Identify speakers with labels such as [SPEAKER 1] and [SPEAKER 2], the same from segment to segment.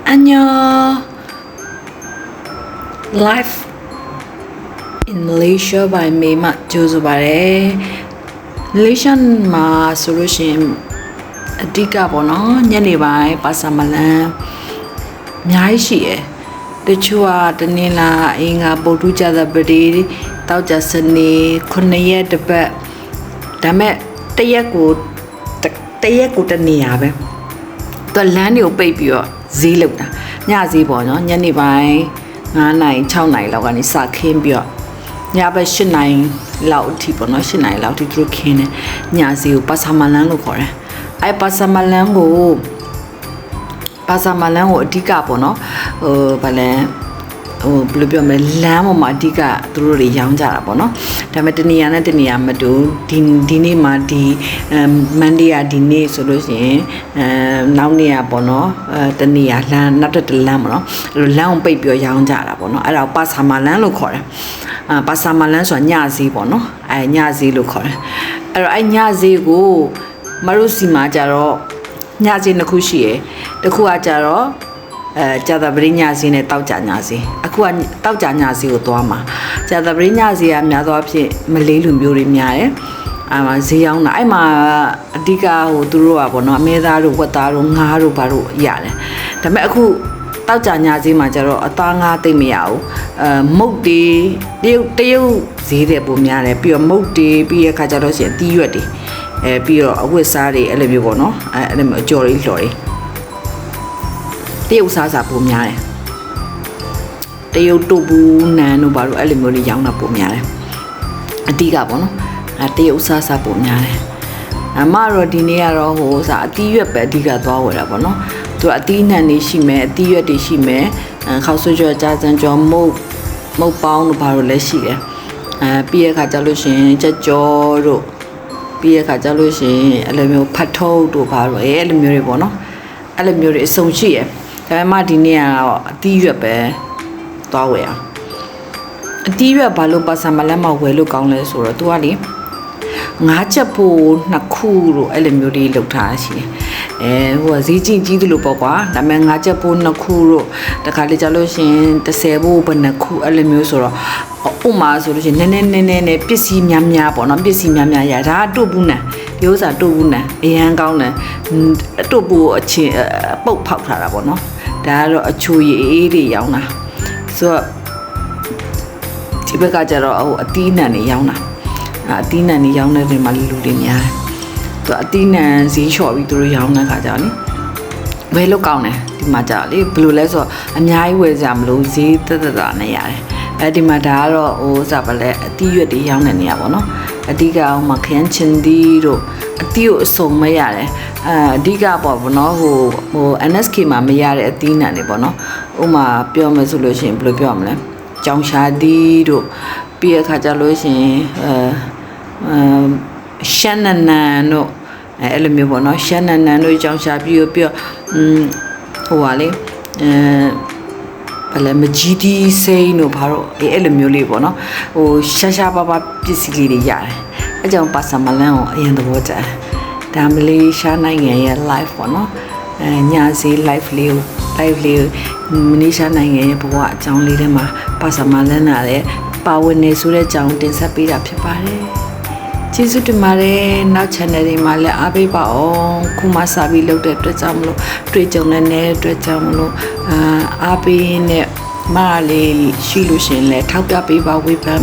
[SPEAKER 1] Annyeong Life in Malaysia by Mema Josubare Malaysia မှာဆိုလို့ရှိရင်အဓိကပေါ့နော်ညနေပိုင်းပါဆာမလန်အများကြီးရှိတယ်တချို့ကတနင်္လာအင်္ဂါပုဒ်ထူးကြတဲ့ပတိတောက်ကြစနေ9ရက်တစ်ပတ်ဒါမဲ့တရက်ကိုတနေရပဲသူလမ်းတွေကိုပိတ်ပြီးတော့ဈေးလောက်တာညဈေးပေါ့နော်ညနေပိုင်း9နိုင်6နိုင်လောက်ကနေစခင်းပြီးတော့ညဘက်8နိုင်လောက်အထိပေါ့နော်8နိုင်လောက်အထိသူတို့ခင်းတယ်ညဈေးကိုပါဆာမလန်လို့ခေါ်တယ်အဲပါဆာမလန်ကိုအဓိကပေါ့နော်ဗာလဲဘယ်လိုပြောမလဲလမ်းပေါ်မှာအဓိကသူတို့တွေရောင်းကြတာပေါ့နော်ဒါပေမဲ့တနေရာနဲ့တနေရာမတူဒီနေ့မှာဒီမန်ဒေးကဒီနေ့ဆိုလို့ရှိရင်နောက်နေ့ကပေါ့နော်တနေရာလမ်းနောက်တစ်လမ်းပေါ့နော်အဲ့လိုလမ်းကိုပိတ်ပြီးရောင်းကြတာပေါ့နော်အဲ့ဒါပါဆာမလန်လို့ခေါ်တယ်ပါဆာမလန်ဆိုတာညဈေးပေါ့နော်ညဈေးလို့ခေါ်တယ်အဲ့တော့ညဈေးကိုမရုစီမှာကြတော့ညဈေးနှစ်ခုရှိရယ်တစ်ခုကကြတော့ကြာသပတေးညဈေးနဲ့တောက်ကြညဈေးအခုကတောက်ကြညဈေးကိုသွားမှာကြာသပတေးညဈေးကများသောအားဖြင့်မလေးလူမျိုးတွေများတယ်ဈေးရောက်တာအဲ့မှာအဓိကသူတို့ကပေါ့နော်အမဲသားတို့ဝက်သားတို့ငါးတို့ဘာတို့ရတယ်ဒါပေမဲ့အခုတောက်ကြညဈေးမှာကျတော့အသားငါးသိမ့်မရဘူးမုတ်တွေတရုတ်ဈေးတဲ့ပုံများတယ်ပြီးတော့မုတ်တွေပြီးရခါကျတော့ရှင်တီးရွက်တွေပြီးတော့အဝတ်စားတွေအဲ့လိုမျိုးပေါ့နော်အဲ့လိုမျိုးအကြော်လေးလှော်တွေတရုတ်စားပုံများတယ်တရုတ်တုပ်ဘူးနန်တို့ဘာလို့အဲ့လိုမျိုးတွေရောင်းတာပုံများတယ်အတိကပေါ့နော်တရုတ်စားပုံများတယ်အမတော့ဒီနေ့ကတော့အတီးရွက်ပဲအဓိကသွားဝယ်တာပေါ့နော်သူအတီးနှံတွေရှိမယ်အတီးရွက်တွေရှိမယ်ခောက်ဆွကြောကြားစံကြောမုတ်ပေါင်းတို့ဘာလို့လဲရှိတယ်ပြီးရခါကြလို့ရှင်ကြက်ကြောတို့ပြီးရခါကြလို့ရှင်အဲ့လိုမျိုးဖတ်ထုတ်တို့ဘာလို့အဲ့လိုမျိုးတွေပေါ့နော်အဲ့လိုမျိုးတွေအစုံရှိရဒါပေမဲ့ဒီနေ့ကတော့အတီးရွက်ပဲသွားဝယ်အောင်အတီးရွက်ဘာလို့ပါဆာမလန်မှာဝယ်လို့ကောင်းလဲဆိုတော့သူကလေငါးချက်ဖို့နှစ်ခုလို့အဲ့လိုမျိုးတွေလုပ်ထားရှိတယ်ဈေးကြီးတယ်လို့ပေါ့ကွာဒါပေမဲ့ငါးချက်ဖို့နှစ်ခုလို့တခါလေကြလို့ရှင်30ဖို့ဘယ်နှစ်ခုအဲ့လိုမျိုးဆိုတော့ဥမာဆိုလို့ရှင်နည်းနည်းပစ္စည်းများပေါ့နော်ပစ္စည်းများရဒါကတို့ဘူးနံဒီဥစ္စာတို့ဘူးနံအရန်ကောင်းတယ်တို့ဘူးအချင်းပုတ်ဖောက်ထားတာပေါ့နော်ဒါကတော့အချိုရည်အေးတွေရောင်းတာဆိုတော့ဒီဘက်ကကျတော့အတီးနှံတွေရောင်းတာအတီးနှံတွေရောင်းတဲ့နေရာမှာလူတွေများတယ်သူအတီးနှံဈေးလျှော့ပြီးသူတို့ရောင်းတဲ့ခါကျတော့လေဝယ်လို့ကောင်းတယ်ဒီမှာကျတော့လေဘယ်လိုလဲဆိုတော့အများကြီးဝယ်ကြမလို့ဈေးတက်နဲ့ရတယ်ဒီမှာဒါကတော့စားပါလဲအတီးရွက်တွေရောင်းတဲ့နေရာပေါ့နော်အဓိကမှာခရမ်းချင်သီးတို့အတီးကိုအစုံမရတယ်အဓိကပေါ့ဗောနော်NSK မှာမရတဲ့အသီးနှံတွေပေါ့နော်ဥမာပြောမယ်ဆိုလို့ရှိရင်ဘယ်လိုပြောမလဲကြောင်ရှာသီးတို့ပြီးရခါကြလို့ရှိရင်ရှမ်းနန်တို့အဲ့လိုမျိုးပေါ့နော်ရှမ်းနန်တို့ကြောင်ရှာပြီးတော့ဟာလေဘယ်လဲမကြီးတီးစိမ်းတို့ဘာလို့အဲ့လိုမျိုးလေးပေါ့နော်ရှားပါပစ္စည်းလေးတွေရတယ်အဲကြောင့်ပါဆာမလန်ကိုအရင်သဘောကျတယ်ဒါမလေးရှားနိုင်ငံရဲ့ live ပေါ့နော်ညဈေး live လေးမလေးရှားနိုင်ငံရဲ့ဘဝအကြောင်းလေးထဲမှာပါဆာမလန်နာတဲ့ပါဝင်နေဆိုတဲ့အကြောင်းတင်ဆက်ပေးတာဖြစ်ပါတယ်ကျေးဇူးတင်ပါတယ်နောက် channel တွေမှာလည်းအားပေးပါအောင်ခုမှစပြီးလုပ်တဲ့အတွက်ကြောင့်မလို့တွေ့ကြုံတဲ့အတွက်ကြောင့်မလို့အားပေးနဲ့မလေးရှိလို့ရှင်လဲထောက်ပြပေးပါဝေဖန်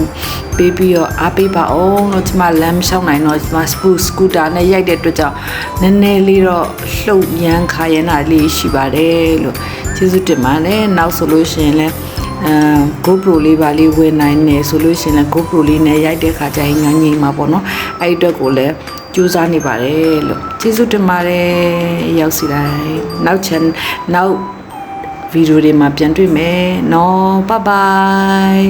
[SPEAKER 1] ပေးပြီးတော့အားပေးပါအောင်လို့ကျွန်မလမ်းရှောင်းနိုင်တော့ကျွန်မစကူတာနဲ့ရိုက်တဲ့အတွက်ကြောင့်နည်းနည်းလေးတော့လှုပ်ရမ်းခါရမ်းတာလေးရှိပါတယ်လို့ကျေးဇူးတင်ပါတယ်နောက်ဆိုလို့ရှင်လဲGoPro လေးပါလေးဝင်နိုင်နေဆိုလို့ရှင်လဲ GoPro လေးနဲ့ရိုက်တဲ့ခါကျရင်ညငိမ့်မှာပေါ့နော်အဲ့ဒီအတွက်ကိုလည်းကြိုးစားနေပါတယ်လို့ကျေးဇူးတင်ပါတယ်ရောက်စီတိုင်းနောက်ဗီဒီယိုတွေမှာပြန်တွေ့မယ်နော် bye bye